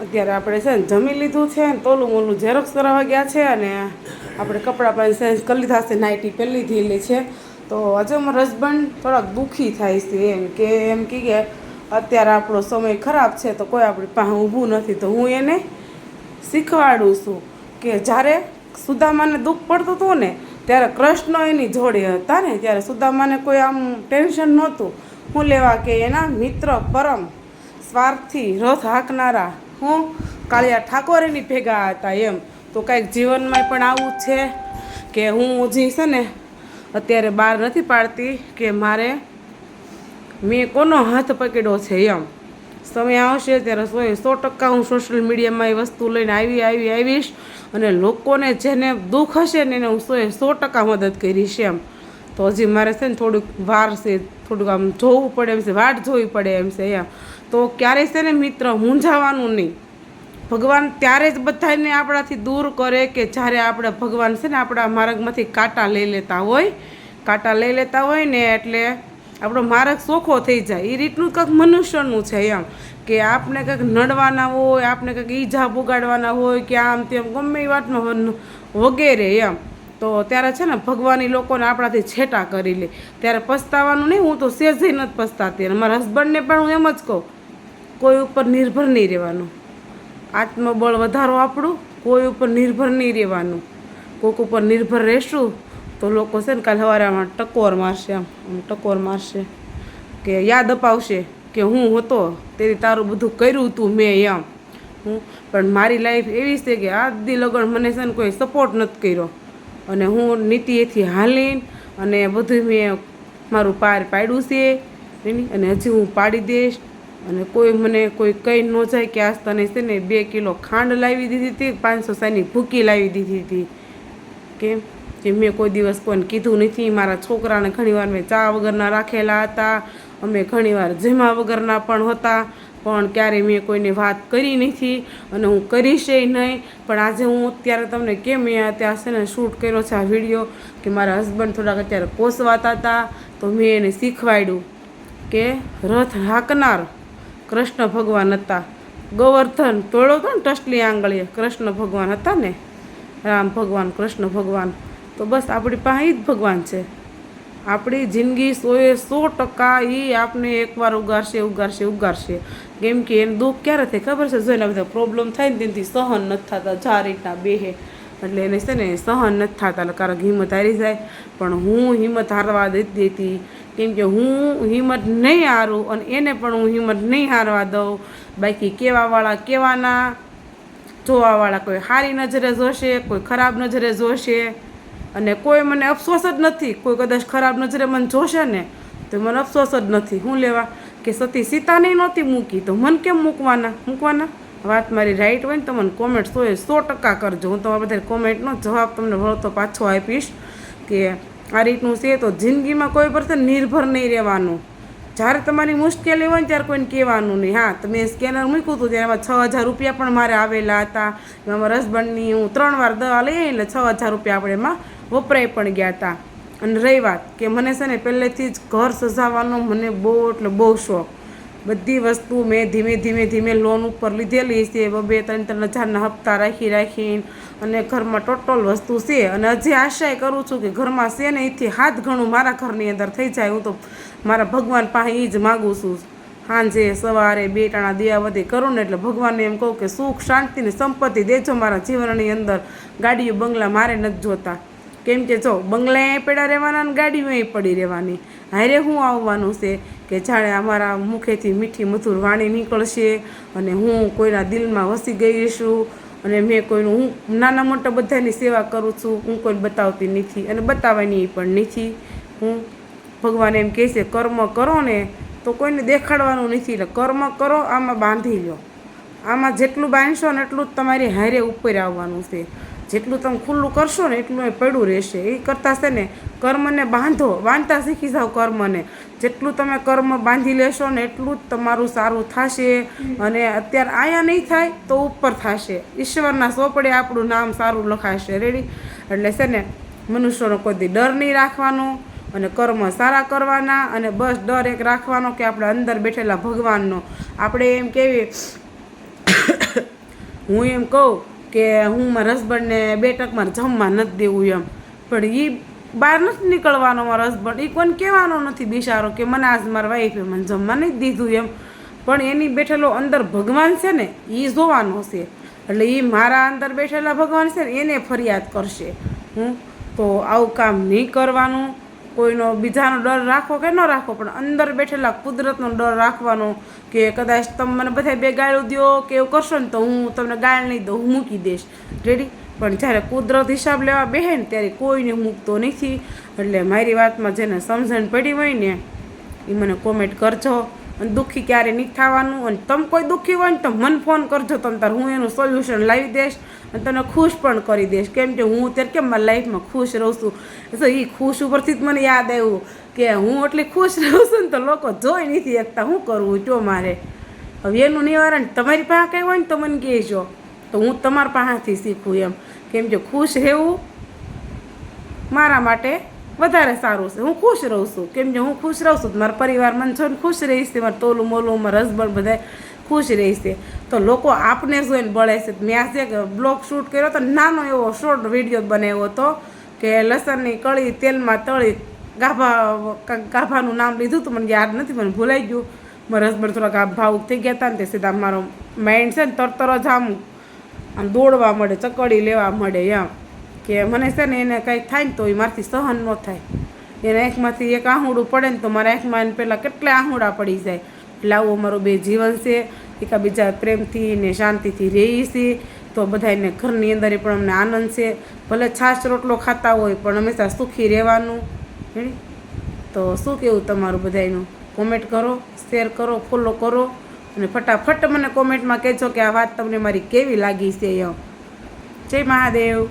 અત્યારે આપણે છે ને જમી લીધું છે ને તોલું મોલું ઝેરોક્સ કરાવવા ગયા છે અને આપણે કપડાં પણ ચેન્જ કરી લીધા છે, નાઇટી પહેરી લીધેલી છે. તો આજે મારો હસબન્ડ થોડાક દુઃખી થાય છે એમ કે અત્યારે આપણો સમય ખરાબ છે તો કોઈ આપણી પાસે ઊભું નથી. તો હું એને શીખવાડું છું કે જ્યારે સુદામાને દુઃખ પડતું હતું ને ત્યારે કૃષ્ણ એની જોડે હતા ને, ત્યારે સુદામાને કોઈ આમ ટેન્શન નહોતું. હું લેવા કે એના મિત્ર પરમ સ્વાર્થી રથ હાંકનારા હું કાળિયા ઠાકોર એની ભેગા હતા એમ. તો કાંઈક જીવનમાં પણ આવું છે કે હું હજી છે ને અત્યારે બહાર નથી પાડતી કે મેં કોનો હાથ પકડ્યો છે એમ. સમય આવશે ત્યારે 100% હું સોશિયલ મીડિયામાં એ વસ્તુ લઈને આવીશ અને લોકોને જેને દુઃખ હશે ને એને હું 100% મદદ કરીશ એમ. તો હજી મારે છે ને થોડુંક વાર છે, થોડુંક આમ જોવું પડે એમ છે, વાટ જોવી પડે એમ છે એમ. તો ક્યારેય છે ને મિત્ર મૂંઝાવાનું નહીં. ભગવાન ત્યારે જ બધાને આપણાથી દૂર કરે કે જ્યારે આપણે ભગવાન છે ને આપણા માર્ગમાંથી કાંટા લઈ લેતા હોય ને એટલે આપણો માર્ગ ચોખ્ખો થઈ જાય. એ રીતનું કંઈક મનુષ્યનું છે એમ કે આપણે કંઈક નડવાના હોય, આપણે કંઈક ઈજા પુગાડવાના હોય કે આમ તેમ ગમે એ વાતમાં વગેરે એમ. તો ત્યારે છે ને ભગવાન એ લોકોને આપણાથી છેટા કરી લે ત્યારે પસ્તાવાનું નહીં. હું તો સહેજે નથી પસ્તાતી અને મારા હસબન્ડને પણ હું એમ જ કહું, કોઈ ઉપર નિર્ભર નહીં રહેવાનું. આત્મબળ વધારો આપણું, કોઈ ઉપર નિર્ભર નહીં રહેવાનું. કોઈક ઉપર નિર્ભર રહેશું તો લોકો છે ને કાલે સવારે આમાં ટકોર મારશે કે યાદ અપાવશે કે હું હતો તેથી તારું બધું કર્યું હતું મેં એમ. પણ મારી લાઈફ એવી છે કે આજ દી લગન મને છે ને કોઈ સપોર્ટ નથી કર્યો અને હું નીતિએથી હાલીને અને બધું મેં મારું પાર પાડ્યું છે અને હજી હું પાડી દઈશ. અને કોઈ મને કોઈ કહી ન જાય કે આજ તને છે ને 2 કિલો ખાંડ લાવી દીધી હતી, 500 સાની ભૂકી લાવી દીધી હતી. કેમ કે મેં કોઈ દિવસ કોઈને કીધું નથી. મારા છોકરાને ઘણીવાર મેં ચા વગરના રાખેલા હતા, અમે ઘણીવાર જમા વગરના પણ હતા, પણ ક્યારેય મેં કોઈને વાત કરી નથી અને હું કરીશે નહીં. પણ આજે હું અત્યારે તમને કેમ ત્યાં છે ને શૂટ કર્યો છે આ વિડીયો કે મારા હસબન્ડ થોડાક અત્યારે કોસવાતા હતા તો મેં એને શીખવાડ્યું કે રથ હાંકનાર કૃષ્ણ ભગવાન હતા. ગોવર્ધન તોડ્યો હતો ને ટસલી આંગળીએ, કૃષ્ણ ભગવાન હતા ને, રામ ભગવાન, કૃષ્ણ ભગવાન. તો બસ આપણી પાસે જ ભગવાન છે. આપણી જિંદગી 100% એ આપને એકવાર ઉગારશે. કેમ કે એને દુઃખ ક્યારે થાય ખબર છે? જો એના બધા પ્રોબ્લેમ થાય ને તેનાથી સહન નથી થતા, જા રીતના બેહે એટલે એને છે ને સહન નથી થતા એટલે કારક હિંમત હારી જાય. પણ હું હિંમત હારવા નથી દેતી. કેમ કે હું હિંમત નહીં હારું અને એને પણ હું હિંમત નહીં હારવા દઉં. બાકી કહેવાવાળા કહેવાના, જોવાવાળા કોઈ સારી નજરે જોશે, કોઈ ખરાબ નજરે જોશે અને કોઈ મને અફસોસ જ નથી. કોઈ કદાચ ખરાબ નજરે મને જોશે ને તો મને અફસોસ જ નથી. હું લેવા કે સતી સીતાને નહોતી મૂકી તો મને કેમ મૂકવાના? વાત મારી રાઈટ હોય ને તો મને કોમેન્ટ 100% કરજો. હું તમારા બધા કોમેન્ટનો જવાબ તમને વળતો પાછો આપીશ કે આ રીતનું છે. તો જિંદગીમાં કોઈ પર નિર્ભર નહીં રહેવાનું. જ્યારે તમારી મુશ્કેલી હોય ને ત્યારે કોઈને કહેવાનું નહીં. હા, તમે સ્કેનર મૂક્યું હતું ત્યારે એમાં 6000 રૂપિયા પણ મારે આવેલા હતા. મારા હસબન્ડની હું 3 વાર દવા લઈ એટલે 6000 રૂપિયા આપણે એમાં વપરાઈ પણ ગયા હતા. અને રહી વાત કે મને છે ને પહેલેથી જ ઘર સજાવવાનો મને બહુ શોખ. બધી વસ્તુ મેં ધીમે લોન ઉપર લીધેલી છે. 2-3 હજારના હપ્તા રાખીને અને ઘરમાં ટોટલ વસ્તુ છે. અને હજી આશા કરું છું કે ઘરમાં છે ને એથી 7 ગણું મારા ઘરની અંદર થઈ જાય. હું તો મારા ભગવાન પાસે એ જ માગું છું. સાંજે સવારે 2 ટાણા દિયાબત્તી કરું ને એટલે ભગવાનને એમ કહું કે સુખ શાંતિ ને સંપત્તિ દેજો મારા જીવનની અંદર. ગાડીઓ બંગલા મારે નથી જોતા. કેમ કે જો બંગલા પડ્યા રહેવાના અને ગાડીઓ પડી રહેવાની. હારે હું આવવાનું છે કે જાણે અમારા મુખેથી મીઠી મધુર વાણી નીકળશે અને હું કોઈના દિલમાં વસી ગઈ છું. અને મેં હું નાના મોટા બધાની સેવા કરું છું. હું કોઈને બતાવતી નથી અને બતાવવાની પણ નથી. હું ભગવાન એમ કહે છે કર્મ કરો ને તો કોઈને દેખાડવાનું નથી. એટલે કર્મ કરો, આમાં બાંધી લો. આમાં જેટલું બાંધશો ને એટલું જ તમારી હારે ઉપર આવવાનું છે. જેટલું તમે ખુલ્લું કરશો ને એટલું એ પડ્યું રહેશે. એ કરતાં છે ને કર્મને બાંધતા શીખી જાઓ. કર્મને જેટલું તમે કર્મ બાંધી લેશો ને એટલું જ તમારું સારું થશે. અને અત્યારે આયા નહીં થાય તો ઉપર થશે. ઈશ્વરના સોપડે આપણું નામ સારું લખાશે. રેડી? એટલે છે ને મનુષ્યનો કોઈ ડર નહીં રાખવાનો અને કર્મ સારા કરવાના. અને બસ ડર એક રાખવાનો કે આપણે અંદર બેઠેલા ભગવાનનો. આપણે એમ કેવી હું એમ કહું કે હું મારા હસબન્ડને 2 ટક મારે જમવા નથી દેવું એમ, પણ એ બહાર નથી નીકળવાનો મારો હસબન્ડ, એ કોઈને કહેવાનો નથી બિચારો કે મને આજ મારા વાઈફે મને જમવા નથી દીધું એમ, પણ એની બેઠેલો અંદર ભગવાન છે ને એ જોવાનો છે, એટલે એ મારા અંદર બેઠેલા ભગવાન છે ને એને ફરિયાદ કરશે. તો આવું કામ નહીં કરવાનું. કોઈનો બીજાનો ડર રાખો કે ન રાખો, પણ અંદર બેઠેલા કુદરતનો ડર રાખવાનો કે કદાચ તમે મને બધા 2 ગાળું દો કે એવું કરશો ને તો હું તમને ગાળ નહીં દઉં, હું મૂકી દઈશ, રેડી. પણ જ્યારે કુદરત હિસાબ લેવા બેહે ને ત્યારે કોઈને મૂકતો નથી. એટલે મારી વાતમાં જેને સમજણ પડી હોય ને એ મને કોમેન્ટ કરજો. અને દુઃખી ક્યારે નહીં થવાનું. અને તમે કોઈ દુઃખી હોય ને તો મને ફોન કરજો, તમે તાર હું એનું સોલ્યુશન લાવી દઈશ અને તને ખુશ પણ કરી દઈશ. કેમ કે હું અત્યારે કેમ મારી લાઈફમાં ખુશ રહું છું, તો એ ખુશ ઉપરથી જ મને યાદ આવ્યું કે હું એટલી ખુશ રહું છું ને તો લોકો જોઈ નથી શકતા, શું કરવું જો મારે. હવે એનું નિવારણ તમારી પાસે કંઈ હોય ને તો મને કહેજો, તો હું તમારા પાસેથી શીખું એમ. કેમ કે ખુશ રહેવું મારા માટે વધારે સારું છે. હું ખુશ રહું છું, કેમ કે હું ખુશ રહું છું મારા પરિવાર મને જોઈને ખુશ રહીશ, મારા તોલું મોલું મારા હસબન્ડ બધા ખુશ રહેશે. તો લોકો આપને જોઈને બળે છે. મેં આજે બ્લોગ શૂટ કર્યો હતો, નાનો એવો શોર્ટ વિડીયો બનાવ્યો હતો કે લસણની કળી તેલમાં તળી ગાભાનું નામ લીધું હતું, મને યાદ નથી, મને ભૂલાઈ ગયું. મારા હસબન્ડ થોડાક ભાવુક થઈ ગયા હતા ને તે સીધા મારો માઇન્ડ છે ને તરત જ આમ દોડવા મળે, ચકડી લેવા મળે એમ કે મને છે ને એને કંઈક થાય ને તો એ મારાથી સહન ન થાય. એના આંખમાંથી એક આહુડું પડે ને તો મારા આંખમાં એને પહેલાં કેટલા આહુડા પડી જાય. એટલે આવું અમારું 2 જીવન છે, એકબીજા પ્રેમથી ને શાંતિથી રહી છે. તો બધાને ઘરની અંદર પણ અમને આનંદ છે. ભલે છાશ રોટલો ખાતા હોય પણ હંમેશા સુખી રહેવાનું. તો શું કહેવું તમારું બધાનું? કોમેન્ટ કરો, શેર કરો, ફોલો કરો અને ફટાફટ મને કોમેન્ટમાં કહેજો કે આ વાત તમને મારી કેવી લાગી છે એમ. જય મહાદેવ.